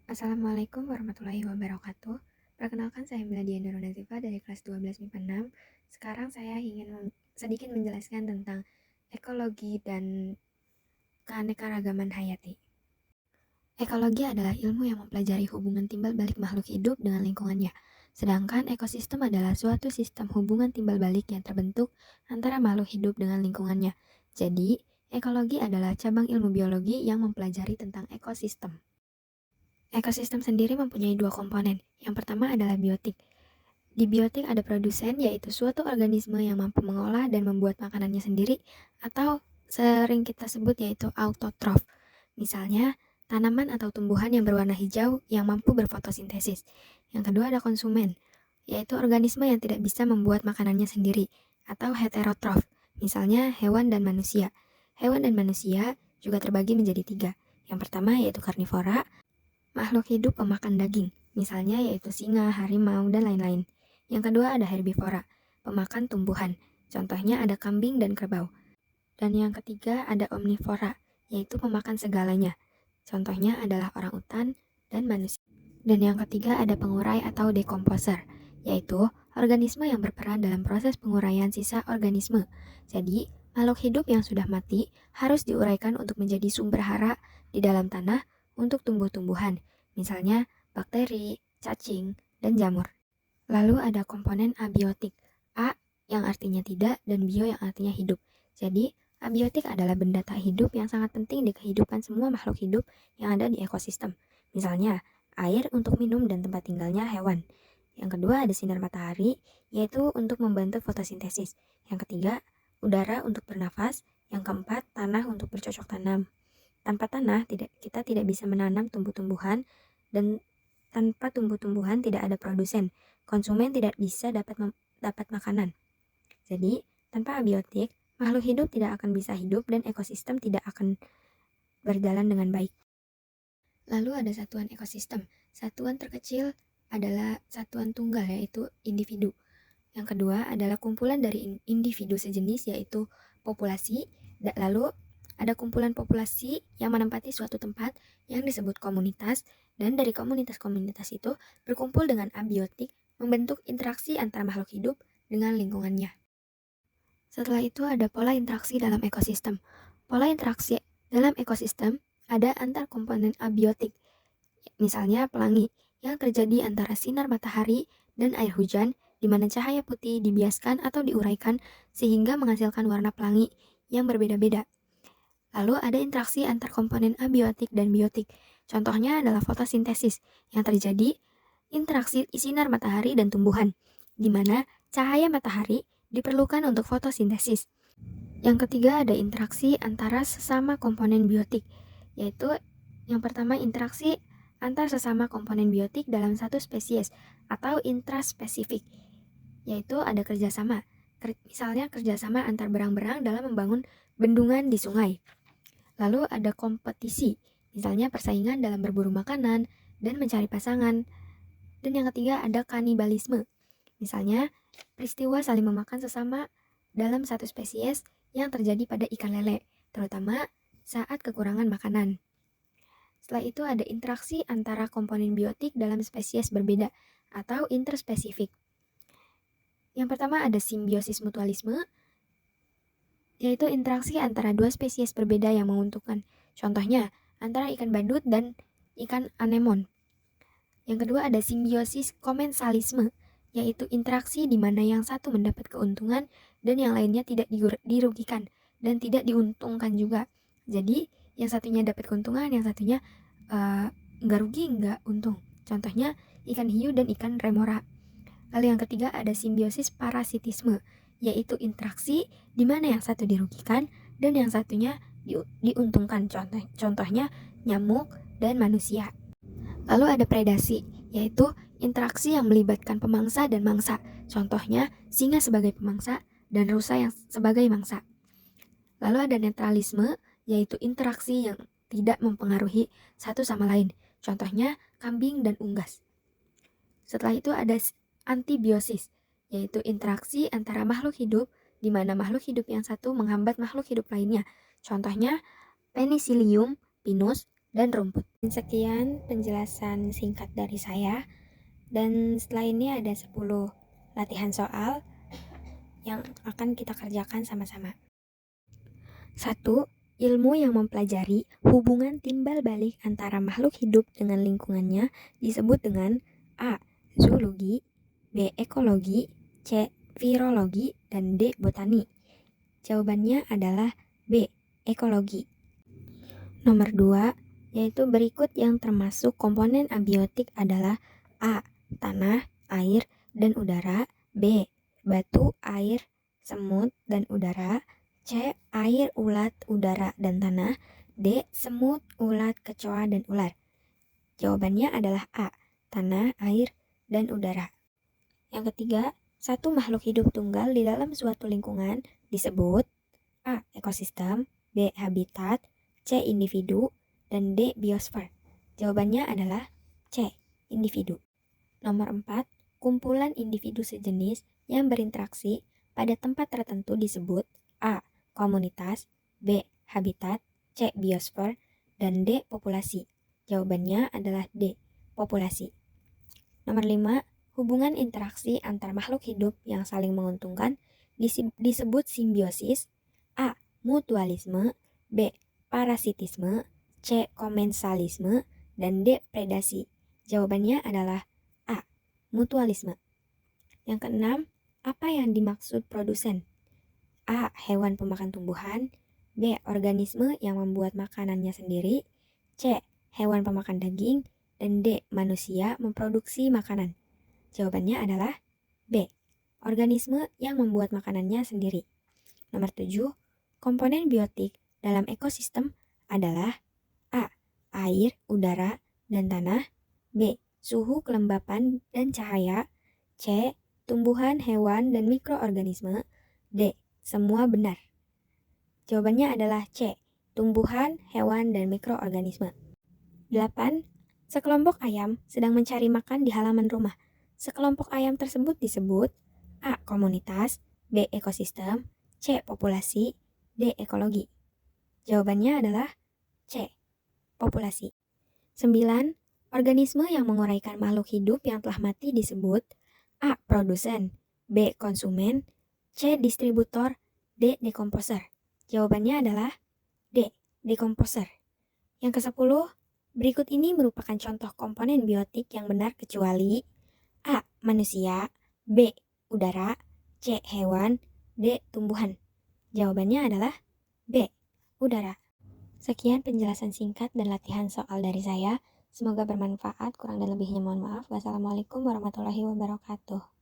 Assalamualaikum warahmatullahi wabarakatuh. Perkenalkan saya Miladia Nurul Nazifa dari kelas 12 MIPA 6. Sekarang saya ingin sedikit menjelaskan tentang ekologi dan keanekaragaman hayati. Ekologi adalah ilmu yang mempelajari hubungan timbal balik makhluk hidup dengan lingkungannya. Sedangkan ekosistem adalah suatu sistem hubungan timbal balik yang terbentuk antara makhluk hidup dengan lingkungannya. Jadi, ekologi adalah cabang ilmu biologi yang mempelajari tentang ekosistem. Ekosistem sendiri mempunyai dua komponen. Yang pertama adalah biotik. Di biotik ada produsen, yaitu suatu organisme yang mampu mengolah dan membuat makanannya sendiri, atau sering kita sebut yaitu autotrof. Misalnya, tanaman atau tumbuhan yang berwarna hijau yang mampu berfotosintesis. Yang kedua ada konsumen, yaitu organisme yang tidak bisa membuat makanannya sendiri, atau heterotrof. Misalnya, hewan dan manusia. Hewan dan manusia juga terbagi menjadi tiga. Yang pertama yaitu karnivora, makhluk hidup pemakan daging, misalnya yaitu singa, harimau, dan lain-lain. Yang kedua ada herbivora, pemakan tumbuhan, contohnya ada kambing dan kerbau. Dan yang ketiga ada omnivora, yaitu pemakan segalanya, contohnya adalah orangutan dan manusia. Dan yang ketiga ada pengurai atau dekomposer, yaitu organisme yang berperan dalam proses penguraian sisa organisme. Jadi, makhluk hidup yang sudah mati harus diuraikan untuk menjadi sumber hara di dalam tanah untuk tumbuh-tumbuhan, misalnya bakteri, cacing, dan jamur. Lalu ada komponen abiotik, A yang artinya tidak dan bio yang artinya hidup. Jadi, abiotik adalah benda tak hidup yang sangat penting di kehidupan semua makhluk hidup yang ada di ekosistem. Misalnya, air untuk minum dan tempat tinggalnya hewan. Yang kedua ada sinar matahari, yaitu untuk membantu fotosintesis. Yang ketiga, udara untuk bernafas. Yang keempat, tanah untuk bercocok tanam. Tanpa tanah, kita tidak bisa menanam tumbuh-tumbuhan, dan tanpa tumbuh-tumbuhan tidak ada produsen. Konsumen tidak bisa dapat makanan. Jadi, tanpa abiotik, makhluk hidup tidak akan bisa hidup dan ekosistem tidak akan berjalan dengan baik. Lalu ada satuan ekosistem. Satuan terkecil adalah satuan tunggal, yaitu individu. Yang kedua adalah kumpulan dari individu sejenis, yaitu populasi. Lalu ada kumpulan populasi yang menempati suatu tempat yang disebut komunitas, dan dari komunitas-komunitas itu berkumpul dengan abiotik, membentuk interaksi antara makhluk hidup dengan lingkungannya. Setelah itu ada pola interaksi dalam ekosistem. Pola interaksi dalam ekosistem ada antar komponen abiotik, misalnya pelangi, yang terjadi antara sinar matahari dan air hujan, di mana cahaya putih dibiaskan atau diuraikan sehingga menghasilkan warna pelangi yang berbeda-beda. Lalu ada interaksi antar komponen abiotik dan biotik. Contohnya adalah fotosintesis yang terjadi interaksi sinar matahari dan tumbuhan, di mana cahaya matahari diperlukan untuk fotosintesis. Yang ketiga ada interaksi antara sesama komponen biotik, yaitu yang pertama interaksi antar sesama komponen biotik dalam satu spesies atau intraspesifik, yaitu ada kerjasama. Misalnya kerjasama antar berang-berang dalam membangun bendungan di sungai. Lalu ada kompetisi, misalnya persaingan dalam berburu makanan dan mencari pasangan. Dan yang ketiga ada kanibalisme, misalnya peristiwa saling memakan sesama dalam satu spesies yang terjadi pada ikan lele, terutama saat kekurangan makanan. Setelah itu ada interaksi antara komponen biotik dalam spesies berbeda atau interspesifik. Yang pertama ada simbiosis mutualisme, yaitu interaksi antara dua spesies berbeda yang menguntungkan. Contohnya, antara ikan badut dan ikan anemon. Yang kedua ada simbiosis komensalisme, yaitu interaksi di mana yang satu mendapat keuntungan dan yang lainnya tidak dirugikan dan tidak diuntungkan juga. Jadi, yang satunya dapat keuntungan, yang satunya nggak rugi, nggak untung. Contohnya, ikan hiu dan ikan remora. Lalu yang ketiga ada simbiosis parasitisme, yaitu interaksi di mana yang satu dirugikan dan yang satunya diuntungkan. Contohnya nyamuk dan manusia. Lalu ada predasi, yaitu interaksi yang melibatkan pemangsa dan mangsa. Contohnya singa sebagai pemangsa dan rusa yang sebagai mangsa. Lalu ada netralisme, yaitu interaksi yang tidak mempengaruhi satu sama lain. Contohnya kambing dan unggas. Setelah itu ada antibiosis, yaitu interaksi antara makhluk hidup di mana makhluk hidup yang satu menghambat makhluk hidup lainnya. Contohnya Penicillium pinus dan rumput. Sekian penjelasan singkat dari saya, dan setelah ini ada 10 latihan soal yang akan kita kerjakan sama-sama. 1. Ilmu yang mempelajari hubungan timbal balik antara makhluk hidup dengan lingkungannya disebut dengan A. Zoologi, B. Ekologi, C. Virologi, dan D. Botani. Jawabannya adalah B. Ekologi. Nomor 2, yaitu berikut yang termasuk komponen abiotik adalah A. Tanah, air, dan udara, B. Batu, air, semut, dan udara, C. Air, ulat, udara, dan tanah, D. Semut, ulat, kecoa, dan ular. Jawabannya adalah A. Tanah, air, dan udara. Yang ketiga, satu makhluk hidup tunggal di dalam suatu lingkungan disebut A. Ekosistem, B. Habitat, C. Individu, dan D. Biosfer. Jawabannya adalah C. Individu. Nomor 4, kumpulan individu sejenis yang berinteraksi pada tempat tertentu disebut A. Komunitas, B. Habitat, C. Biosfer, dan D. Populasi. Jawabannya adalah D. Populasi. Nomor 5, hubungan interaksi antar makhluk hidup yang saling menguntungkan disebut simbiosis. A. Mutualisme, B. Parasitisme, C. Komensalisme, dan D. Predasi. Jawabannya adalah A. Mutualisme. Yang keenam, apa yang dimaksud produsen? A. Hewan pemakan tumbuhan, B. Organisme yang membuat makanannya sendiri, C. Hewan pemakan daging, dan D. Manusia memproduksi makanan. Jawabannya adalah B. Organisme yang membuat makanannya sendiri. Nomor 7, komponen biotik dalam ekosistem adalah A. Air, udara, dan tanah, B. Suhu, kelembapan, dan cahaya, C. Tumbuhan, hewan, dan mikroorganisme, D. Semua benar. Jawabannya adalah C. Tumbuhan, hewan, dan mikroorganisme. 8. Sekelompok ayam sedang mencari makan di halaman rumah. Sekelompok ayam tersebut disebut A. Komunitas, B. Ekosistem, C. Populasi, D. Ekologi. Jawabannya adalah C. Populasi. 9. Organisme yang menguraikan makhluk hidup yang telah mati disebut A. Produsen, B. Konsumen, C. Distributor, D. Dekomposer. Jawabannya adalah D. Dekomposer. Yang ke-10, berikut ini merupakan contoh komponen biotik yang benar kecuali A. Manusia, B. Udara, C. Hewan, D. Tumbuhan. Jawabannya adalah B. Udara. Sekian penjelasan singkat dan latihan soal dari saya. Semoga bermanfaat, kurang dan lebihnya mohon maaf. Wassalamualaikum warahmatullahi wabarakatuh.